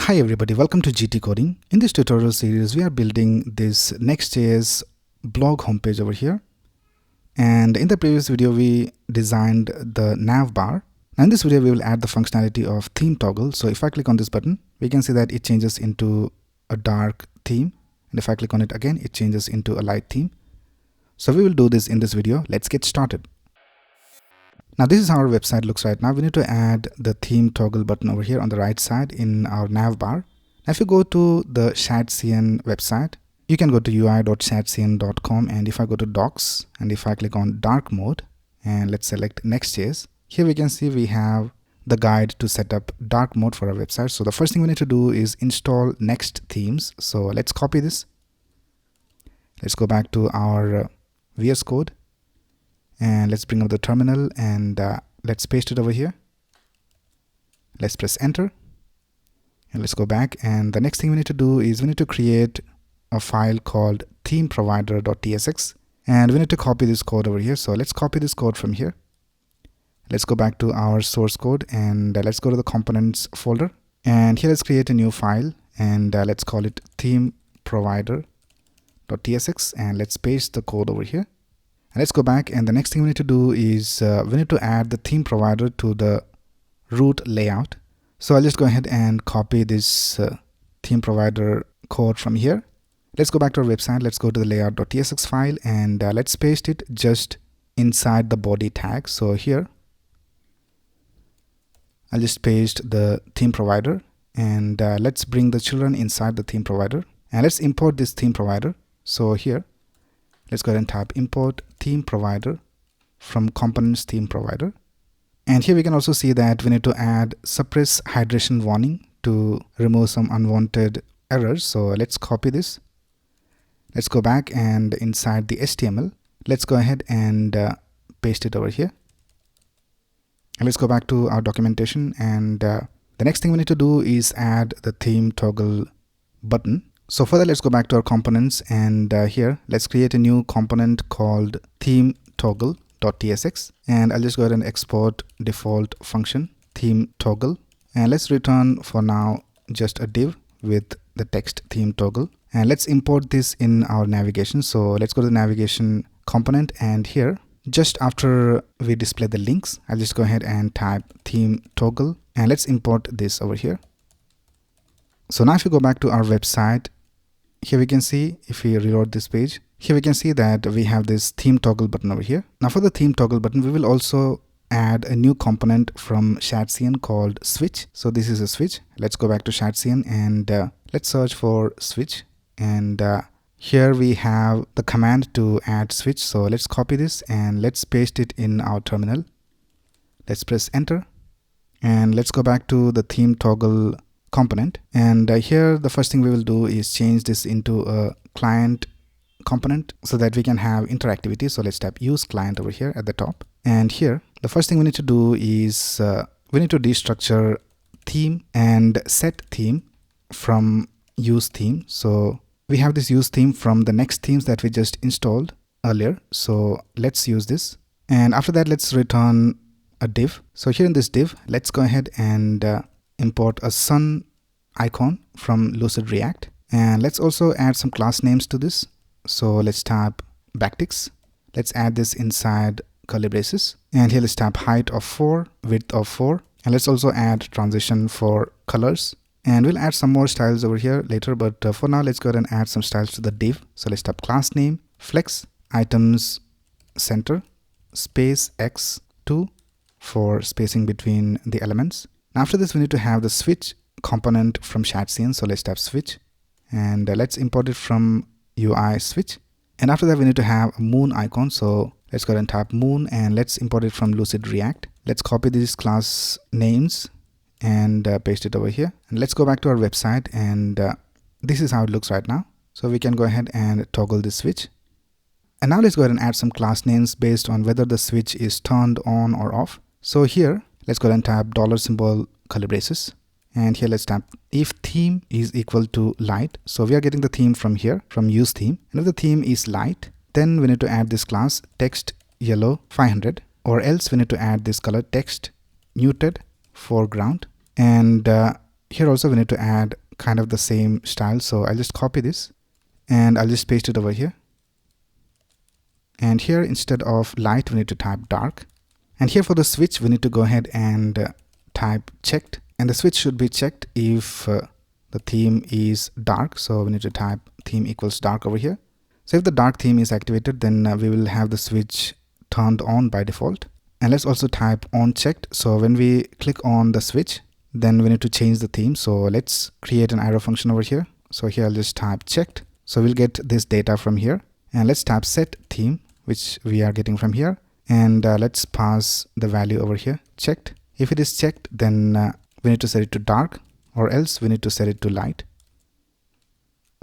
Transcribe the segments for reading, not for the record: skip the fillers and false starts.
Hi everybody, welcome to GTCoding. In this tutorial series, we are building this Next.js blog homepage over here. And in the previous video, we designed the nav bar. Now in this video, we will add the functionality of theme toggle. So if I click on this button, we can see that it changes into a dark theme. And if I click on it again, it changes into a light theme. So we will do this in this video. Let's get started. Now this is how our website looks right now. We need to add the theme toggle button over here on the right side in our nav bar. Now if you go to the ShadCN website, you can go to ui.shadcn.com, and if I go to docs and if I click on dark mode and let's select Next.js, here we can see we have the guide to set up dark mode for our website. So the first thing we need to do is install Next themes. So let's copy this. Let's go back to our VS Code. And let's bring up the terminal and let's paste it over here. Let's press enter and let's go back, and the next thing we need to do is we need to create a file called themeprovider.tsx, and we need to copy this code over here. So let's copy this code from here. Let's go back to our source code and let's go to the components folder, and here let's create a new file and let's call it themeprovider.tsx, and let's paste the code over here. And let's go back, and the next thing we need to do is we need to add the theme provider to the root layout. So I'll just go ahead and copy this theme provider code from here. Let's go back to our website. Let's go to the layout.tsx file and let's paste it just inside the body tag. So here I'll just paste the theme provider, and let's bring the children inside the theme provider, and let's import this theme provider. So here let's go ahead and type import theme provider from components theme provider. And here we can also see that we need to add suppress hydration warning to remove some unwanted errors. So let's copy this. Let's go back, and inside the HTML, let's go ahead and paste it over here. And let's go back to our documentation, and the next thing we need to do is add the theme toggle button. So for that, let's go back to our components, and here let's create a new component called theme toggle.tsx, and I'll just go ahead and export default function theme toggle, and let's return for now just a div with the text theme toggle, and let's import this in our navigation. So let's go to the navigation component, and here just after we display the links, I'll just go ahead and type theme toggle, and let's import this over here. So now if you go back to our website, here we can see, if we reload this page, here we can see that we have this theme toggle button over here. Now for the theme toggle button, we will also add a new component from ShadCN called switch. So this is a switch. Let's go back to ShadCN and let's search for switch. And here we have the command to add switch. So let's copy this and let's paste it in our terminal. Let's press enter, and let's go back to the theme toggle component, and here the first thing we will do is change this into a client component so that we can have interactivity. So let's type use client over here at the top, and here the first thing we need to do is we need to destructure theme and set theme from use theme. So we have this use theme from the Next themes that we just installed earlier, so let's use this, and after that let's return a div. So here in this div, let's go ahead and import a sun icon from Lucid React, and let's also add some class names to this. So let's type backticks. Let's add this inside curly braces, and here let's type height of 4, width of 4, and let's also add transition for colors, and we'll add some more styles over here later, but for now let's go ahead and add some styles to the div. So let's type class name flex items center space x2 for spacing between the elements. After this, we need to have the switch component from ShadCN. So let's type switch, and let's import it from UI switch. And after that, we need to have a moon icon. So let's go ahead and type moon, and let's import it from Lucid React. Let's copy these class names and paste it over here. And let's go back to our website, and this is how it looks right now. So we can go ahead and toggle this switch. And now let's go ahead and add some class names based on whether the switch is turned on or off. So here, let's go ahead and type $symbol curly braces, and here let's type if theme is equal to light. So we are getting the theme from here, from use theme, and if the theme is light, then we need to add this class text yellow 500, or else we need to add this color text muted foreground, and here also we need to add kind of the same style. So I'll just copy this and I'll just paste it over here. And here instead of light we need to type dark. And here for the switch we need to go ahead and type checked, and the switch should be checked if the theme is dark. So we need to type theme equals dark over here. So if the dark theme is activated, then we will have the switch turned on by default. And let's also type on checked. So when we click on the switch, then we need to change the theme. So let's create an arrow function over here. So here I'll just type checked. So we'll get this data from here, and let's type set theme, which we are getting from here. And let's pass the value over here, checked. If it is checked, then we need to set it to dark, or else we need to set it to light.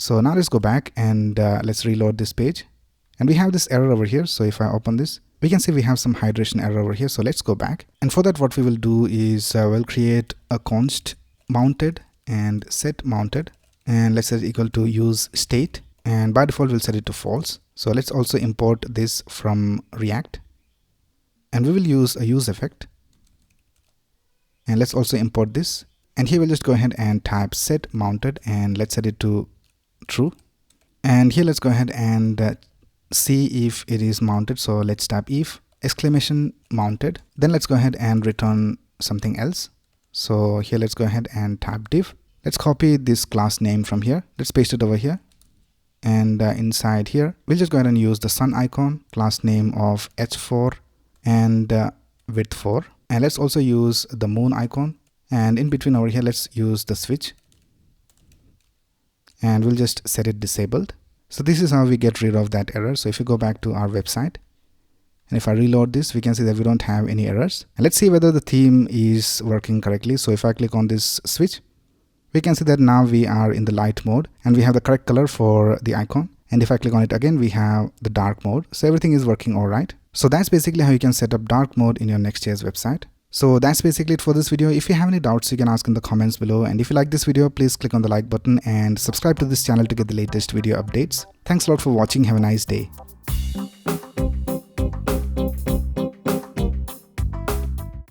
So now let's go back and let's reload this page. And we have this error over here. So if I open this, we can see we have some hydration error over here. So let's go back. And for that, what we will do is we'll create a const mounted and set mounted. And let's set it equal to use state. And by default, we'll set it to false. So let's also import this from React. And we will use a use effect. And let's also import this. And here we'll just go ahead and type set mounted, and let's set it to true. And here let's go ahead and see if it is mounted. So let's type if exclamation mounted. Then let's go ahead and return something else. So here let's go ahead and type div. Let's copy this class name from here. Let's paste it over here. And inside here, we'll just go ahead and use the sun icon, class name of h4 and width 4. And let's also use the moon icon. And in between over here, let's use the switch. And we'll just set it disabled. So this is how we get rid of that error. So if you go back to our website, and if I reload this, we can see that we don't have any errors. And let's see whether the theme is working correctly. So if I click on this switch, we can see that now we are in the light mode and we have the correct color for the icon. And if I click on it again, we have the dark mode. So everything is working all right. So that's basically how you can set up dark mode in your Next.js website. So that's basically it for this video. If you have any doubts, you can ask in the comments below. And if you like this video, please click on the like button and subscribe to this channel to get the latest video updates. Thanks a lot for watching. Have a nice day.